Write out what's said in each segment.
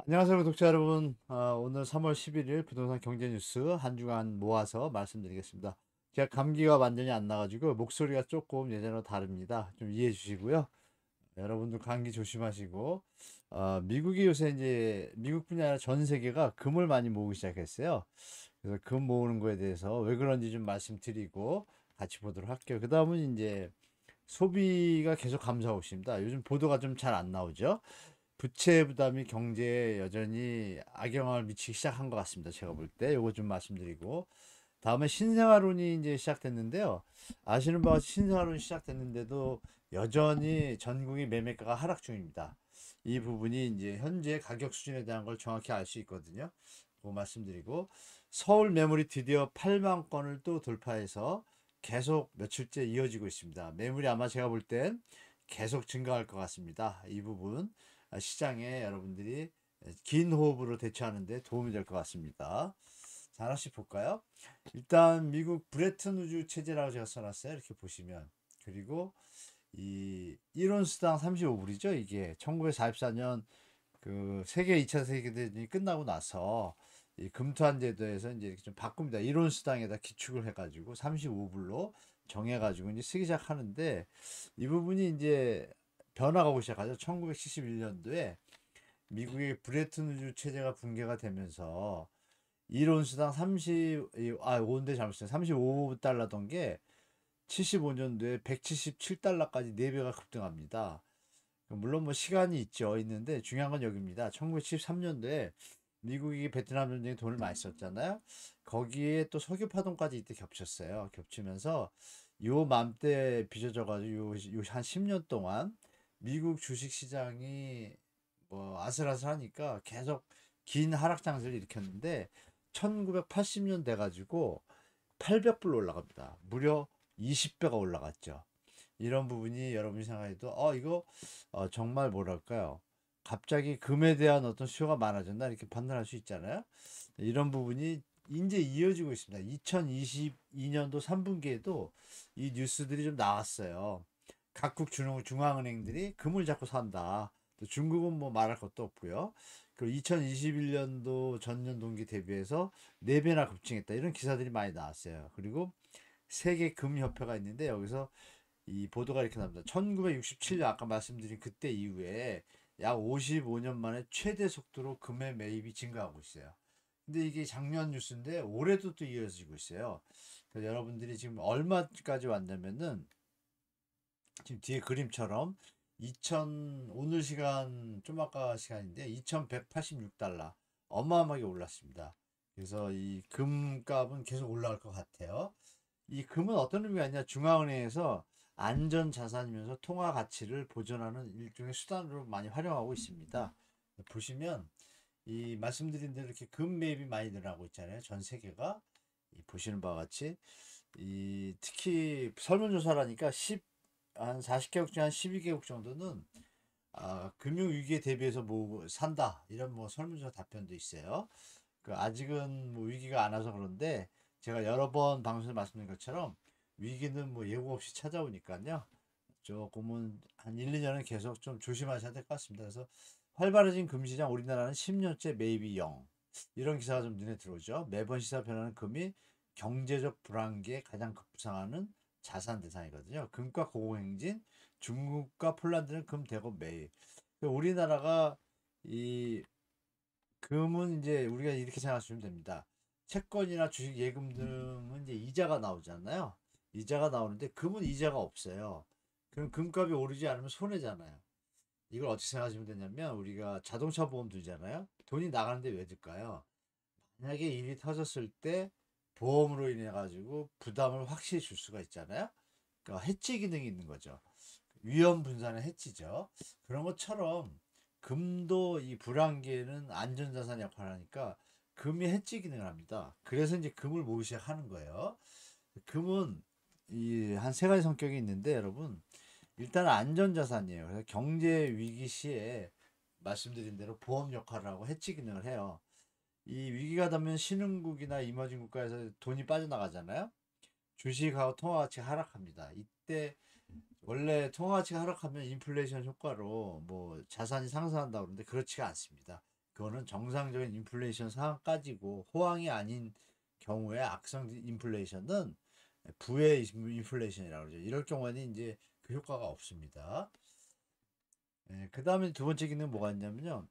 안녕하세요, 구독자 여러분. 오늘 3월 11일 부동산 경제 뉴스 한 주간 모아서 말씀드리겠습니다. 제가 감기가 완전히 안 나가지고 목소리가 조금 예전과 다릅니다. 좀 이해해 주시고요. 여러분들 감기 조심하시고, 미국이 요새 이제 미국뿐이 아니라 전 세계가 금을 많이 모으기 시작했어요. 그래서 금 모으는 거에 대해서 왜 그런지 좀 말씀드리고 같이 보도록 할게요. 그 다음은 이제 소비가 계속 감소하고 있습니다. 요즘 보도가 좀 잘 안 나오죠. 부채 부담이 경제에 여전히 악영향을 미치기 시작한 것 같습니다. 제가 볼 때 요거 좀 말씀드리고 다음에 신생아론이 이제 시작됐는데요. 아시는 바와 같이 신생아론이 시작됐는데도 여전히 전국이 매매가가 하락 중입니다. 이 부분이 이제 현재 가격 수준에 대한 걸 정확히 알 수 있거든요. 그거 말씀드리고 서울 매물이 드디어 8만 건을 또 돌파해서 계속 며칠째 이어지고 있습니다. 매물이 아마 제가 볼 땐 계속 증가할 것 같습니다. 이 부분 시장에 여러분들이 긴 호흡으로 대처하는 데 도움이 될 것 같습니다. 자, 하나씩 볼까요? 일단 미국 브레튼 우즈 체제라고 제가 써놨어요. 이렇게 보시면. 그리고 이 1온스당 35불이죠. 이게 1944년 그 세계 2차 세계대전이 끝나고 나서 이 금투한 제도에서 이제 이렇게 좀 바꿉니다. 1온스당에다 기축을 해가지고 35불로 정해가지고 이제 쓰기 시작하는데 이 부분이 이제 변화가 오기 시작하죠. 1971년도에 미국의 브레튼 우즈 체제가 붕괴가 되면서 1온스당 5인데 잘못했어요. 35달러던 게 75년도에 177달러까지 4배가 급등합니다. 물론 뭐 시간이 있는데 중요한 건 여기입니다. 1973년도에 미국이 베트남 전쟁에 돈을 많이 썼잖아요. 거기에 또 석유 파동까지 이때 겹쳤어요. 겹치면서 요 맘때 빚어져 가지고 요한 10년 동안 미국 주식 시장이 뭐 아슬아슬하니까 계속 긴 하락 장세를 일으켰는데 1980년 돼 가지고 800불로 올라갑니다. 무려 20배가 올라갔죠. 이런 부분이 여러분이 생각해도 이거 정말 뭐랄까요? 갑자기 금에 대한 어떤 수요가 많아졌나 이렇게 판단할 수 있잖아요. 이런 부분이 이제 이어지고 있습니다. 2022년도 3분기에도 이 뉴스들이 좀 나왔어요. 각국 중앙은행들이 금을 자꾸 산다. 또 중국은 뭐 말할 것도 없고요. 그리고 2021년도 전년 동기 대비해서 4배나 급증했다. 이런 기사들이 많이 나왔어요. 그리고 세계 금협회가 있는데 여기서 이 보도가 이렇게 나옵니다. 1967년 아까 말씀드린 그때 이후에 약 55년 만에 최대 속도로 금의 매입이 증가하고 있어요. 근데 이게 작년 뉴스인데 올해도 또 이어지고 있어요. 그래서 여러분들이 지금 얼마까지 왔냐면은 지금 뒤에 그림처럼 2000 오늘 시간 좀 아까 시간인데 2186달러 어마어마하게 올랐습니다. 그래서 이 금값은 계속 올라갈 것 같아요. 이 금은 어떤 의미가 있냐? 중앙은행에서 안전 자산이면서 통화 가치를 보존하는 일종의 수단으로 많이 활용하고 있습니다. 보시면 이 말씀드린 대로 이렇게 금 매입이 많이 늘어나고 있잖아요. 전 세계가 보시는 바와 같이 이 특히 설문조사라니까 10, 한 40개국 중 한 12개국 정도는 금융 위기에 대비해서 뭐 산다 이런 뭐 설문조사 답변도 있어요. 그 아직은 뭐 위기가 안 와서 그런데 제가 여러 번 방송에서 말씀드린 것처럼 위기는 뭐 예고 없이 찾아오니까요. 조금은 한 1, 2년은 계속 좀 조심하셔야 될 것 같습니다. 그래서 활발해진 금시장 우리나라는 10년째 매입이 0. 이런 기사가 좀 눈에 들어오죠. 매번 시사 변하는 금이 경제적 불안기에 가장 급부상하는 자산 대상이거든요. 금과 고공행진, 중국과 폴란드는 금 대거 매입. 우리나라가 이 금은 이제 우리가 이렇게 생각하시면 됩니다. 채권이나 주식 예금 등은 이제 이자가 나오잖아요. 이자가 나오는데 금은 이자가 없어요. 그럼 금값이 오르지 않으면 손해잖아요. 이걸 어떻게 생각하시면 되냐면 우리가 자동차 보험 들잖아요. 돈이 나가는데 왜 들까요? 만약에 일이 터졌을 때 보험으로 인해 가지고 부담을 확실히 줄 수가 있잖아요. 그러니까 해치 기능이 있는 거죠. 위험 분산의 해치죠. 그런 것처럼 금도 이 불황기에는 안전자산 역할을 하니까 금이 해치 기능을 합니다. 그래서 이제 금을 모으기 시작하는 거예요. 금은 이 한 세 가지 성격이 있는데 여러분 일단 안전자산이에요. 그래서 경제 위기 시에 말씀드린 대로 보험 역할을 하고 해치 기능을 해요. 이 위기가 닿으면 신흥국이나 이머징 국가에서 돈이 빠져나가잖아요. 주식하고 통화 가치가 하락합니다. 이때 원래 통화 가치가 하락하면 인플레이션 효과로 뭐 자산이 상승한다고 그러는데 그렇지가 않습니다. 그거는 정상적인 인플레이션 상황까지고 호황이 아닌 경우에 악성 인플레이션은 부의 인플레이션이라고 그러죠. 이럴 경우에는 이제 그 효과가 없습니다. 예, 그 다음에 두 번째 기능은 뭐가 있냐면요.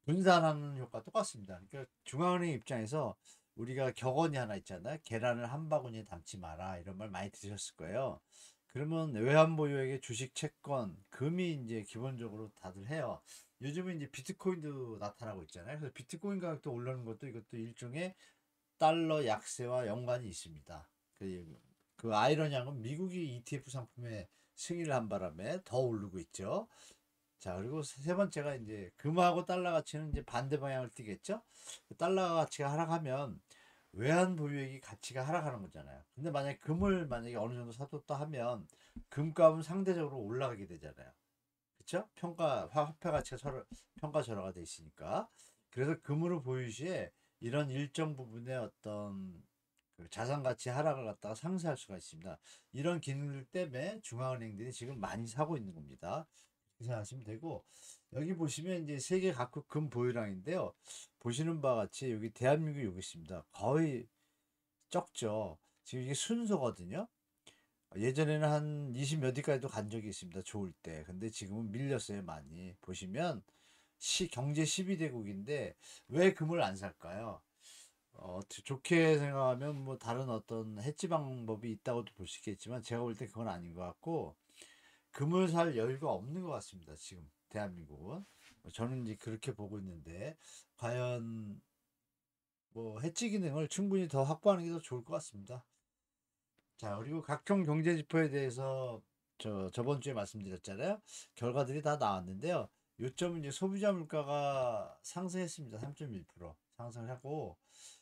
분산하는 효과 똑같습니다. 그러니까 중앙은행 입장에서 우리가 격언이 하나 있잖아요. 계란을 한 바구니에 담지 마라. 이런 말 많이 들으셨을 거예요. 그러면 외환 보유액의 주식, 채권, 금이 이제 기본적으로 다들 해요. 요즘은 이제 비트코인도 나타나고 있잖아요. 그래서 비트코인 가격도 오르는 것도 이것도 일종의 달러 약세와 연관이 있습니다. 그 아이러니한 건 미국이 ETF 상품에 승인을 한 바람에 더 오르고 있죠. 자, 그리고 세 번째가 이제 금하고 달러 가치는 이제 반대 방향을 띠겠죠? 달러 가치가 하락하면 외환 보유액이 가치가 하락하는 거잖아요. 근데 만약에 금을 만약에 어느 정도 사뒀다 하면 금값은 상대적으로 올라가게 되잖아요. 그쵸? 화폐 가치가 평가절하가 돼 있으니까. 그래서 금으로 보유 시에 이런 일정 부분의 어떤 그 자산 가치 하락을 갖다가 상쇄할 수가 있습니다. 이런 기능들 때문에 중앙은행들이 지금 많이 사고 있는 겁니다. 그렇게 생각하시면 되고, 여기 보시면 이제 세계 각국 금 보유량인데요. 보시는 바와 같이 여기 대한민국이 여기 있습니다. 거의 적죠. 지금 이게 순서거든요. 예전에는 한 20 몇 위까지도 간 적이 있습니다. 좋을 때. 근데 지금은 밀렸어요, 많이. 보시면 경제 12대국인데 왜 금을 안 살까요? 좋게 생각하면 뭐 다른 어떤 해지 방법이 있다고도 볼 수 있겠지만 제가 볼 때 그건 아닌 것 같고 금을 살 여유가 없는 것 같습니다. 지금 대한민국은. 저는 이제 그렇게 보고 있는데 과연 뭐 해지 기능을 충분히 더 확보하는 게 더 좋을 것 같습니다. 자, 그리고 각종 경제 지표에 대해서 저번 주에 말씀드렸잖아요. 결과들이 다 나왔는데요. 요점은 이제 소비자 물가가 상승했습니다. 3.1% 상승을 하고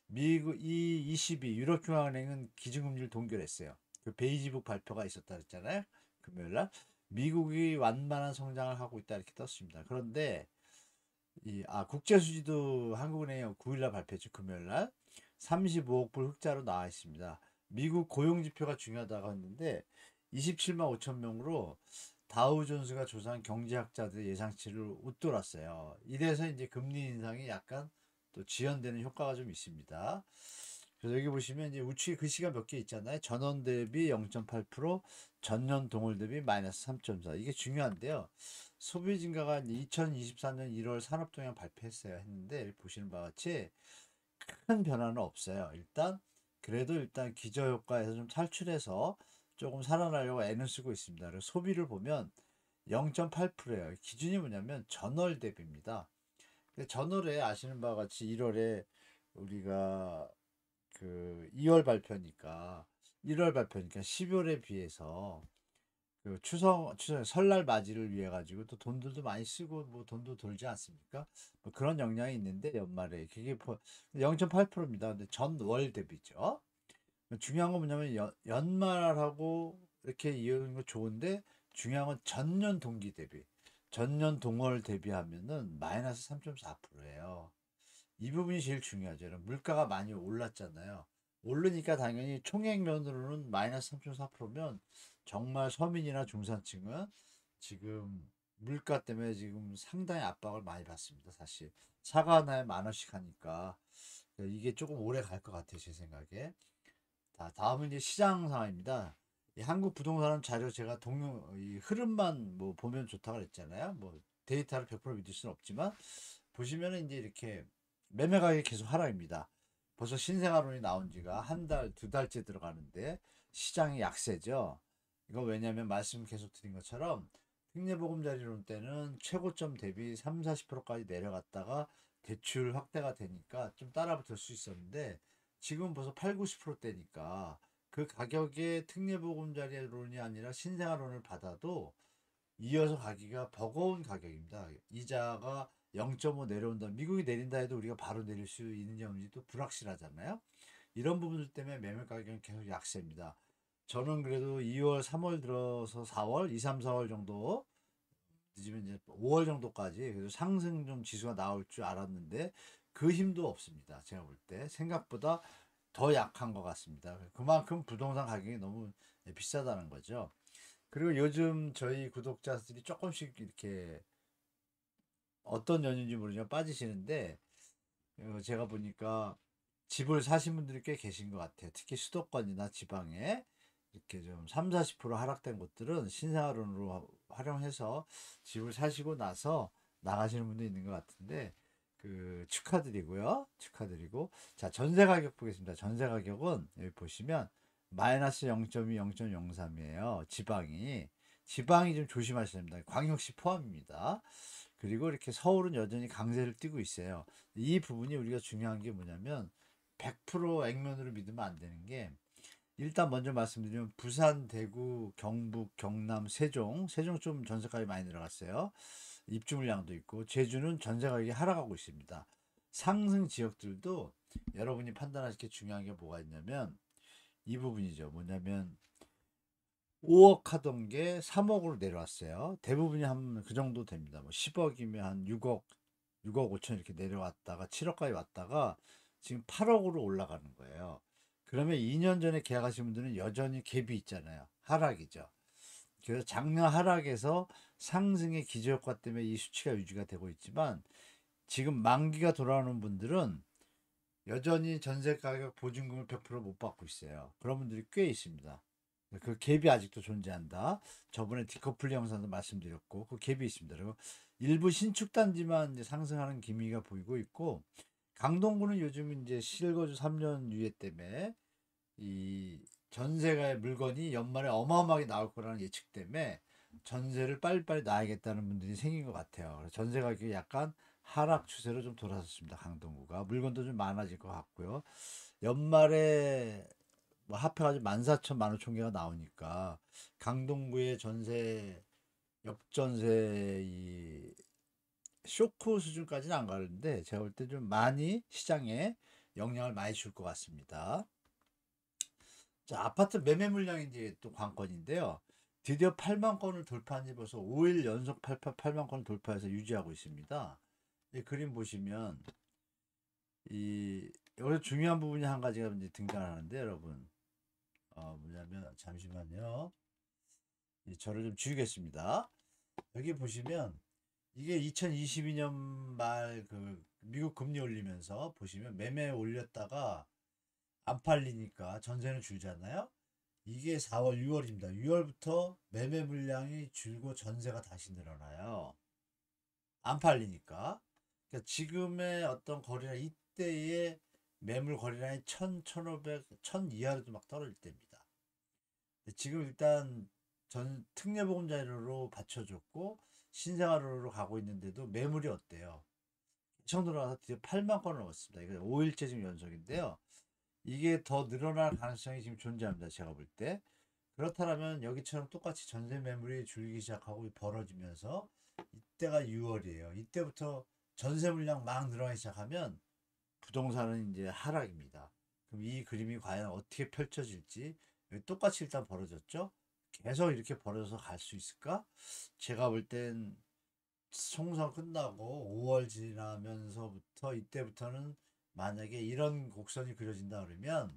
미국 E22 유럽중앙은행은 기준금리를 동결했어요. 그 베이지북 발표가 있었다 그랬잖아요. 금요일 날 미국이 완만한 성장을 하고 있다 이렇게 떴습니다. 그런데 국제수지도 한국은행이 9일 날 발표했죠. 금요일 날 35억 불 흑자로 나와 있습니다. 미국 고용 지표가 중요하다고 했는데 27만 5천 명으로 다우존스가 조사한 경제학자들의 예상치를 웃돌았어요. 이래서 이제 금리 인상이 약간 또 지연되는 효과가 좀 있습니다. 그래서 여기 보시면 이제 우측에 글씨가 몇 개 있잖아요. 전원 대비 0.8%, 전년 동월 대비 마이너스 3.4. 이게 중요한데요. 소비 증가가 이제 2024년 1월 산업동향 발표했어요. 했는데 보시는 바와 같이 큰 변화는 없어요. 일단 기저효과에서 좀 탈출해서 조금 살아나려고 애는 쓰고 있습니다. 그래서 소비를 보면 0.8%예요. 기준이 뭐냐면 전월 대비입니다. 근데 전월에 아시는 바와 같이 1월에 우리가 그 12월 발표니까 12월에 비해서 그 설날 맞이를 위해 가지고 또 돈들도 많이 쓰고 뭐 돈도 돌지 않습니까? 뭐 그런 영향이 있는데 연말에 그게 0.8%입니다. 근데 전월 대비죠. 중요한 건 뭐냐면 연말하고 이렇게 이어는 거 좋은데 중요한 건 전년 동기 대비, 전년 동월 대비하면은 마이너스 3.4%예요. 이 부분이 제일 중요하죠. 물가가 많이 올랐잖아요. 오르니까 당연히 총액면으로는 마이너스 3.4%면 정말 서민이나 중산층은 지금 물가 때문에 지금 상당히 압박을 많이 받습니다. 사실 사과 하나에 10,000원씩 하니까 이게 조금 오래 갈 것 같아요. 제 생각에. 자, 다음은 이제 시장 상황입니다. 이 한국 부동산 자료 제가 이 흐름만 뭐 보면 좋다고 그랬잖아요. 뭐 데이터를 100% 믿을 수는 없지만 보시면은 이제 이렇게 매매 가격이 계속 하락입니다. 벌써 신생아론이 나온 지가 한 달, 두 달째 들어가는데 시장이 약세죠. 이거 왜냐면 말씀 계속 드린 것처럼 특례보금자리론 때는 최고점 대비 3, 40%까지 내려갔다가 대출 확대가 되니까 좀 따라붙을 수 있었는데 지금 벌써 8, 90%대니까 그 가격에 특례보금자리론이 아니라 신생아론을 받아도 이어서 가기가 버거운 가격입니다. 이자가 0.5 내려온다. 미국이 내린다 해도 우리가 바로 내릴 수 있는지 또 불확실하잖아요. 이런 부분들 때문에 매매 가격은 계속 약세입니다. 저는 그래도 2월, 3월 들어서 4월, 2, 3, 4월 정도 늦으면 이제 5월 정도까지 그래도 상승 좀 지수가 나올 줄 알았는데 그 힘도 없습니다. 제가 볼 때 생각보다 더 약한 것 같습니다. 그만큼 부동산 가격이 너무 비싸다는 거죠. 그리고 요즘 저희 구독자들이 조금씩 이렇게 어떤 연인지 모르지만 빠지시는데 제가 보니까 집을 사신 분들이 꽤 계신 것 같아요. 특히 수도권이나 지방에 이렇게 좀 3, 40% 하락된 곳들은 신생아론으로 활용해서 집을 사시고 나서 나가시는 분도 있는 것 같은데 축하드리고요. 축하드리고 자, 전세 가격 보겠습니다. 전세 가격은 여기 보시면 마이너스 0.2, 0.03이에요. 지방이 좀 조심하셔야 됩니다. 광역시 포함입니다. 그리고 이렇게 서울은 여전히 강세를 띠고 있어요. 이 부분이 우리가 중요한 게 뭐냐면 100% 액면으로 믿으면 안 되는 게 일단 먼저 말씀드리면 부산, 대구, 경북, 경남, 세종 좀 전세가격이 많이 내려갔어요. 입주 물량도 있고 제주는 전세 가격이 하락하고 있습니다. 상승 지역들도 여러분이 판단하실 게 중요한 게 뭐가 있냐면 이 부분이죠. 뭐냐면 5억 하던 게 3억으로 내려왔어요. 대부분이 한 그 정도 됩니다. 뭐 10억이면 한 6억 5천 이렇게 내려왔다가 7억까지 왔다가 지금 8억으로 올라가는 거예요. 그러면 2년 전에 계약하신 분들은 여전히 갭이 있잖아요. 하락이죠. 그래서 작년 하락에서 상승의 기저효과 때문에 이 수치가 유지가 되고 있지만 지금 만기가 돌아오는 분들은 여전히 전세 가격 보증금을 100%못 받고 있어요. 그런 분들이 꽤 있습니다. 그 갭이 아직도 존재한다. 저번에 디커플리 영상도 말씀드렸고 그 갭이 있습니다. 그리고 일부 신축 단지만 이제 상승하는 기미가 보이고 있고 강동구는 요즘 이제 실거주 3년 유예 때문에 이 전세가의 물건이 연말에 어마어마하게 나올 거라는 예측 때문에 전세를 빨리빨리 놔야겠다는 분들이 생긴 것 같아요. 그래서 전세 가격이 약간 하락 추세로 좀 돌아섰습니다. 강동구가 물건도 좀 많아질 것 같고요. 연말에 뭐 합해가지고 14,000, 15,000개가 나오니까 강동구의 전세 역전세 이 쇼크 수준까지는 안 가는데 제가 볼 때 좀 많이 시장에 영향을 많이 줄 것 같습니다. 자, 아파트 매매 물량이 이제 또 관건인데요. 드디어 8만 건을 돌파한 지 벌써 5일 연속 8만 건을 돌파해서 유지하고 있습니다. 이 그림 보시면 여기서 중요한 부분이 한 가지가 이제 등장하는데 여러분 뭐냐면 잠시만요. 저를 좀 지우겠습니다. 여기 보시면 이게 2022년 말 미국 금리 올리면서 보시면 매매 올렸다가 안 팔리니까 전세는 줄잖아요. 이게 4월, 6월입니다. 6월부터 매매 물량이 줄고 전세가 다시 늘어나요. 안 팔리니까. 그러니까 지금의 어떤 거래량 이때의 매물 거래량이 1000, 1500, 1000 이하로도 막 떨어질 때입니다. 지금 일단 특례보금자료로 받쳐줬고 신생아로로 가고 있는데도 매물이 어때요? 엄청 늘어나서 드디어 8만 건을 넘었습니다. 이거 5일째 지금 연속인데요. 이게 더 늘어날 가능성이 지금 존재합니다. 제가 볼 때. 그렇다면 여기처럼 똑같이 전세 매물이 줄기 시작하고 벌어지면서 이때가 6월이에요. 이때부터 전세 물량 막 늘어나기 시작하면 부동산은 이제 하락입니다. 그럼 이 그림이 과연 어떻게 펼쳐질지 똑같이 일단 벌어졌죠. 계속 이렇게 벌어져서 갈 수 있을까? 제가 볼 땐 총선 끝나고 5월 지나면서부터 이때부터는 만약에 이런 곡선이 그려진다 그러면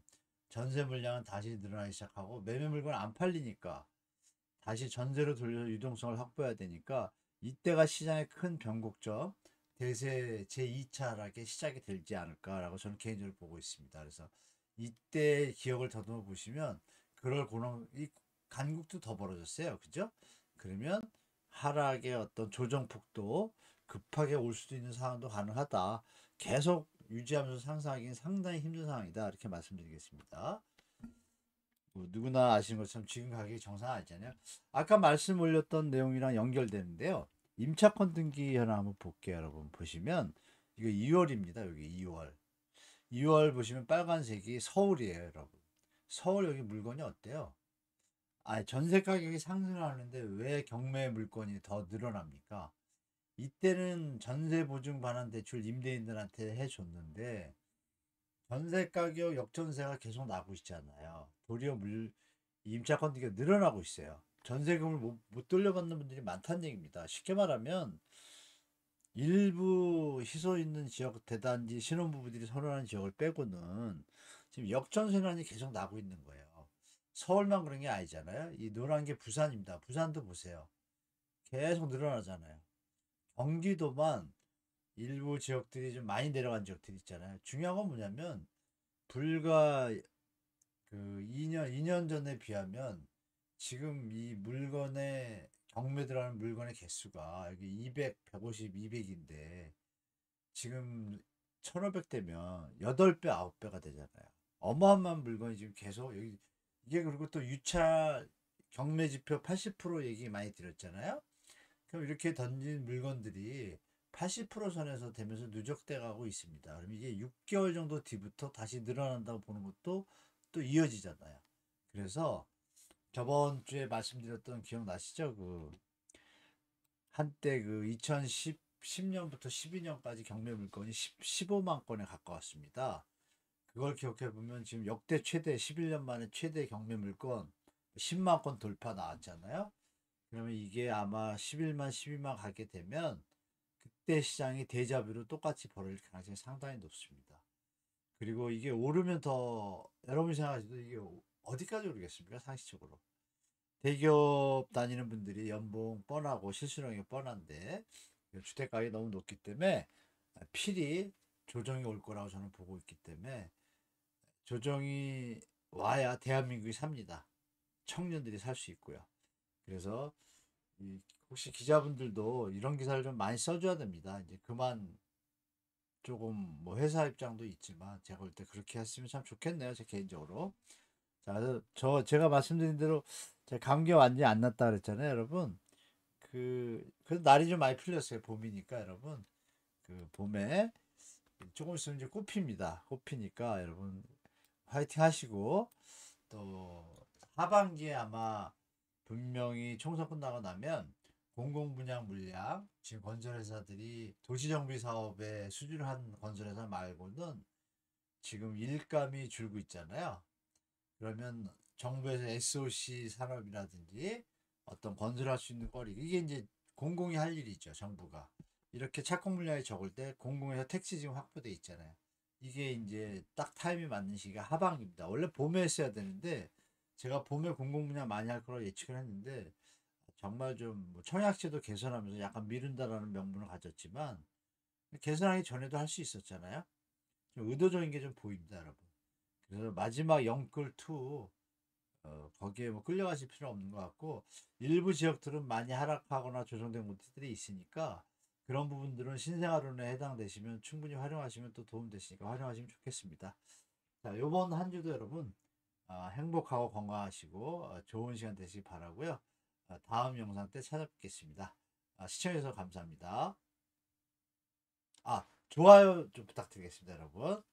전세 물량은 다시 늘어나기 시작하고 매매 물건 안 팔리니까 다시 전세로 돌려 유동성을 확보해야 되니까 이때가 시장의 큰 변곡점 대세 제2차 하락의 시작이 되지 않을까라고 저는 개인적으로 보고 있습니다. 그래서 이때 기억을 더듬어 보시면 이 간국도 더 벌어졌어요. 그죠? 그러면 하락의 어떤 조정폭도 급하게 올 수도 있는 상황도 가능하다. 계속 유지하면서 상승하기는 상당히 힘든 상황이다. 이렇게 말씀드리겠습니다. 뭐 누구나 아시는 것처럼 지금 가격이 정상 아니잖아요. 아까 말씀 올렸던 내용이랑 연결되는데요. 임차권 등기 현황 한번 볼게요. 여러분 보시면 이거 2월입니다. 여기 2월. 2월 보시면 빨간색이 서울이에요. 여러분. 서울 여기 물건이 어때요? 전세 가격이 상승하는데 왜 경매 물건이 더 늘어납니까? 이때는 전세 보증 반환 대출 임대인들한테 해줬는데 전세 가격 역전세가 계속 나고 있잖아요. 도리어 임차권 등기가 늘어나고 있어요. 전세금을 못 돌려받는 분들이 많다는 얘기입니다. 쉽게 말하면 일부 희소 있는 지역 대단지 신혼부부들이 선호하는 지역을 빼고는 지금 역전세난이 계속 나고 있는 거예요. 서울만 그런 게 아니잖아요. 이 노란 게 부산입니다. 부산도 보세요. 계속 늘어나잖아요. 경기도만 일부 지역들이 좀 많이 내려간 지역들이 있잖아요. 중요한 건 뭐냐면 불과 그 2년 전에 비하면 지금 이 물건의 경매 들어가는 물건의 개수가 여기 200, 150, 200인데 지금 1500대면 8배, 9배가 되잖아요. 어마어마한 물건이 지금 계속 여기 이게 그리고 또 유차 경매 지표 80% 얘기 많이 드렸잖아요. 그럼 이렇게 던진 물건들이 80% 선에서 되면서 누적돼 가고 있습니다. 그럼 이게 6개월 정도 뒤부터 다시 늘어난다고 보는 것도 또 이어지잖아요. 그래서 저번 주에 말씀드렸던 기억나시죠? 그 한때 그 2010년부터 12년까지 경매 물건이 15만 건에 가까웠습니다. 그걸 기억해 보면 지금 역대 최대 11년 만에 최대 경매 물건 10만 건 돌파 나왔잖아요. 그러면 이게 아마 11만, 12만 가게 되면 그때 시장이 데자뷰로 똑같이 벌어질 가능성이 상당히 높습니다. 그리고 이게 오르면 더 여러분이 생각하셔도 이게 어디까지 오르겠습니까? 상식적으로. 대기업 다니는 분들이 연봉 뻔하고 실수령이 뻔한데 주택가격이 너무 높기 때문에 필히 조정이 올 거라고 저는 보고 있기 때문에 조정이 와야 대한민국이 삽니다. 청년들이 살 수 있고요. 그래서 혹시 기자분들도 이런 기사를 좀 많이 써줘야 됩니다. 이제 그만 조금 뭐 회사 입장도 있지만 제가 볼 때 그렇게 했으면 참 좋겠네요. 제 개인적으로. 자, 그래서 제가 말씀드린 대로 제가 감기가 완전히 안 났다 그랬잖아요, 여러분. 그 날이 좀 많이 풀렸어요. 봄이니까 여러분. 그 봄에 조금 있으면 이제 꽃핍니다. 꽃피니까 여러분 화이팅 하시고 또 하반기에 아마 분명히 총선 끝나고 나면 공공분양 물량 지금 건설회사들이 도시정비 사업에 수주한 건설회사 말고는 지금 일감이 줄고 있잖아요. 그러면 정부에서 SOC 산업이라든지 어떤 건설할 수 있는 거리 이게 이제 공공이 할 일이죠. 정부가 이렇게 착공 물량이 적을 때 공공에서 택지 지금 확보돼 있잖아요. 이게 이제 딱 타임이 맞는 시기가 하반기입니다. 원래 봄에 했어야 되는데 제가 봄에 공공 분야 많이 할 거라고 예측을 했는데 정말 좀뭐 청약제도 개선하면서 약간 미룬다라는 명분을 가졌지만 개선하기 전에도 할 수 있었잖아요. 좀 의도적인 게 좀 보입니다, 여러분. 그래서 마지막 영끌 2 거기에 뭐 끌려가실 필요 없는 것 같고 일부 지역들은 많이 하락하거나 조정된 곳들이 있으니까 그런 부분들은 신생아론에 해당되시면 충분히 활용하시면 또 도움 되시니까 활용하시면 좋겠습니다. 자, 요번 한 주도 여러분 행복하고 건강하시고 좋은 시간 되시기 바라고요. 다음 영상 때 찾아뵙겠습니다. 시청해주셔서 감사합니다. 좋아요 좀 부탁드리겠습니다, 여러분.